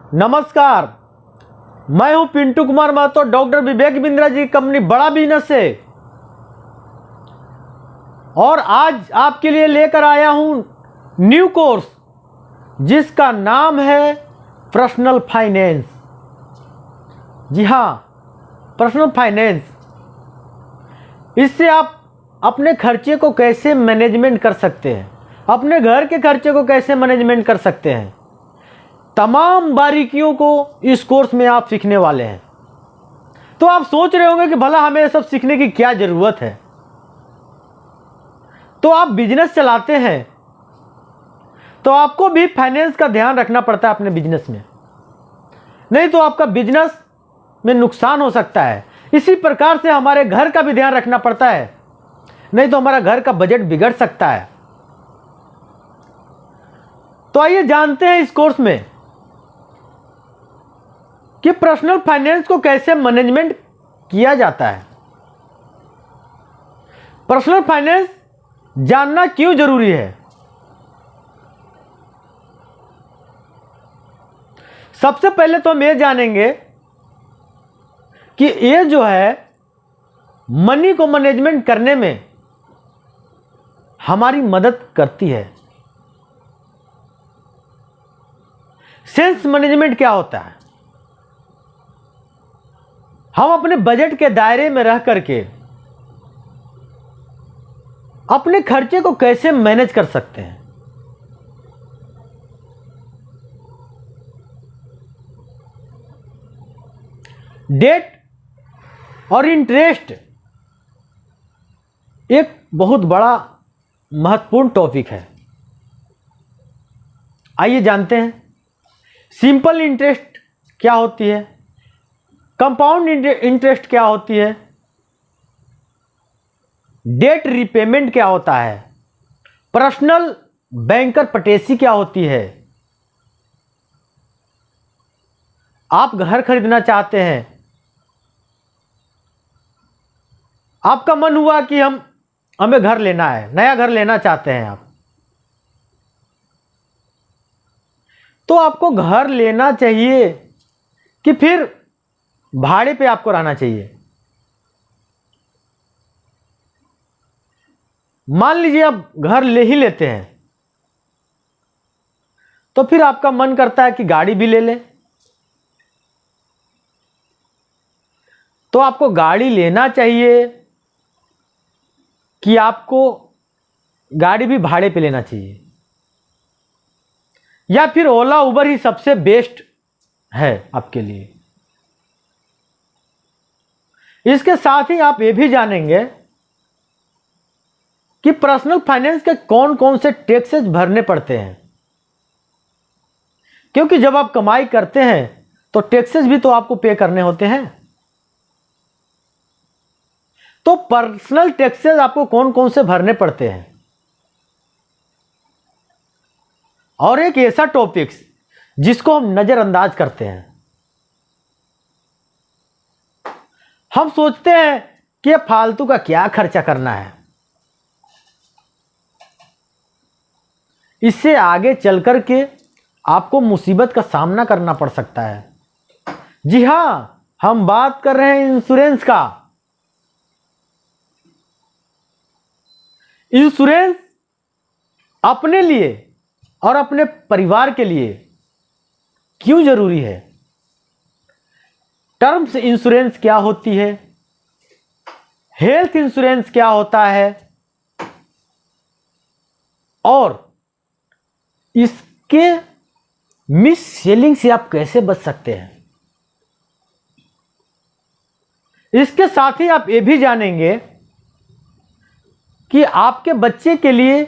नमस्कार, मैं हूं पिंटू कुमार महतो, डॉक्टर विवेक बिंद्रा जी कंपनी बड़ा बिजनेस से। और आज आपके लिए लेकर आया हूं न्यू कोर्स जिसका नाम है पर्सनल फाइनेंस। जी हाँ, पर्सनल फाइनेंस। इससे आप अपने खर्चे को कैसे मैनेजमेंट कर सकते हैं, अपने घर के खर्चे को कैसे मैनेजमेंट कर सकते हैं, तमाम बारीकियों को इस कोर्स में आप सीखने वाले हैं। तो आप सोच रहे होंगे कि भला हमें ये सब सीखने की क्या ज़रूरत है। तो आप बिजनेस चलाते हैं तो आपको भी फाइनेंस का ध्यान रखना पड़ता है अपने बिजनेस में, नहीं तो आपका बिजनेस में नुकसान हो सकता है। इसी प्रकार से हमारे घर का भी ध्यान रखना पड़ता है, नहीं तो हमारा घर का बजट बिगड़ सकता है। तो आइए जानते हैं इस कोर्स में कि पर्सनल फाइनेंस को कैसे मैनेजमेंट किया जाता है। पर्सनल फाइनेंस जानना क्यों जरूरी है। सबसे पहले तो हम ये जानेंगे कि ये जो है मनी को मैनेजमेंट करने में हमारी मदद करती है। सेल्स मैनेजमेंट क्या होता है। हम अपने बजट के दायरे में रह करके अपने खर्चे को कैसे मैनेज कर सकते हैं। डेट और इंटरेस्ट एक बहुत बड़ा महत्वपूर्ण टॉपिक है। आइए जानते हैं सिंपल इंटरेस्ट क्या होती है, कंपाउंड इंटरेस्ट क्या होती है, डेट रिपेमेंट क्या होता है, पर्सनल बैंकर पटेसी क्या होती है। आप घर खरीदना चाहते हैं, आपका मन हुआ कि हमें घर लेना है, नया घर लेना चाहते हैं आप, तो आपको घर लेना चाहिए कि फिर भाड़े पे आपको रहना चाहिए। मान लीजिए आप घर ले ही लेते हैं तो फिर आपका मन करता है कि गाड़ी भी ले लें, तो आपको गाड़ी लेना चाहिए कि आपको गाड़ी भी भाड़े पे लेना चाहिए, या फिर ओला उबर ही सबसे बेस्ट है आपके लिए। इसके साथ ही आप ये भी जानेंगे कि पर्सनल फाइनेंस के कौन कौन से टैक्सेस भरने पड़ते हैं, क्योंकि जब आप कमाई करते हैं तो टैक्सेस भी तो आपको पे करने होते हैं। तो पर्सनल टैक्सेस आपको कौन कौन से भरने पड़ते हैं। और एक ऐसा टॉपिक्स जिसको हम नजरअंदाज करते हैं। हम सोचते हैं कि ये फालतू का क्या खर्चा करना है, इससे आगे चल कर के आपको मुसीबत का सामना करना पड़ सकता है। जी हां, हम बात कर रहे हैं इंश्योरेंस का। इंश्योरेंस अपने लिए और अपने परिवार के लिए क्यों जरूरी है। टर्म्स इंश्योरेंस क्या होती है, हेल्थ इंश्योरेंस क्या होता है, और इसके मिस सेलिंग से आप कैसे बच सकते हैं। इसके साथ ही आप ये भी जानेंगे कि आपके बच्चे के लिए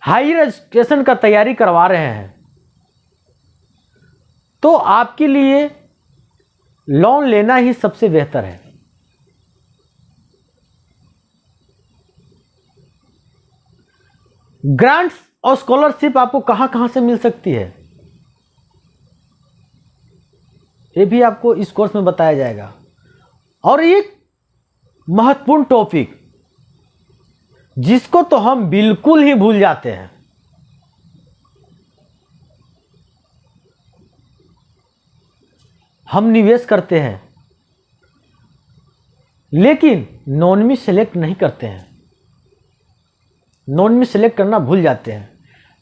हायर एजुकेशन का तैयारी करवा रहे हैं तो आपके लिए लोन लेना ही सबसे बेहतर है। ग्रांट्स और स्कॉलरशिप आपको कहां कहां से मिल सकती है, ये भी आपको इस कोर्स में बताया जाएगा। और एक महत्वपूर्ण टॉपिक जिसको तो हम बिल्कुल ही भूल जाते हैं, हम निवेश करते हैं, लेकिन नॉनमी सेलेक्ट नहीं करते हैं, नॉनमी सेलेक्ट करना भूल जाते हैं।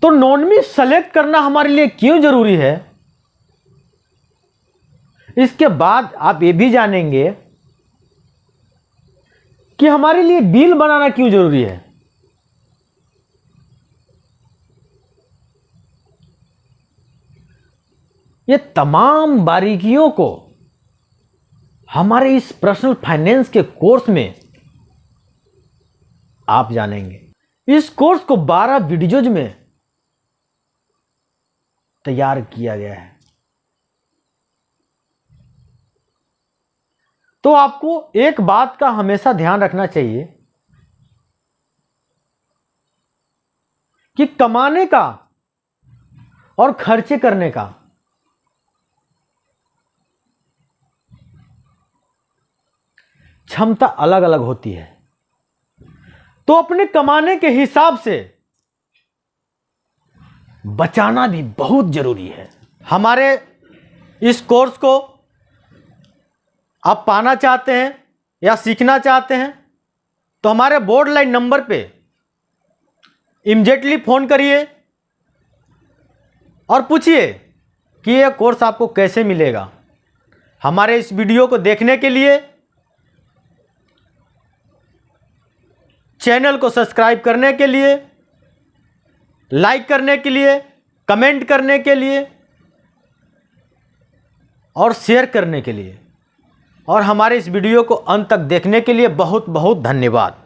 तो नॉनमी सेलेक्ट करना हमारे लिए क्यों जरूरी है, इसके बाद आप ये भी जानेंगे कि हमारे लिए बिल बनाना क्यों जरूरी है। ये तमाम बारीकियों को हमारे इस पर्सनल फाइनेंस के कोर्स में आप जानेंगे। इस कोर्स को 12 वीडियोज में तैयार किया गया है। तो आपको एक बात का हमेशा ध्यान रखना चाहिए कि कमाने का और खर्चे करने का क्षमता अलग अलग होती है। तो अपने कमाने के हिसाब से बचाना भी बहुत जरूरी है। हमारे इस कोर्स को आप पाना चाहते हैं या सीखना चाहते हैं तो हमारे बोर्ड लाइन नंबर पे इमीडिएटली फ़ोन करिए और पूछिए कि यह कोर्स आपको कैसे मिलेगा। हमारे इस वीडियो को देखने के लिए चैनल को सब्सक्राइब करने के लिए, लाइक करने के लिए, कमेंट करने के लिए और शेयर करने के लिए, और हमारे इस वीडियो को अंत तक देखने के लिए बहुत बहुत धन्यवाद।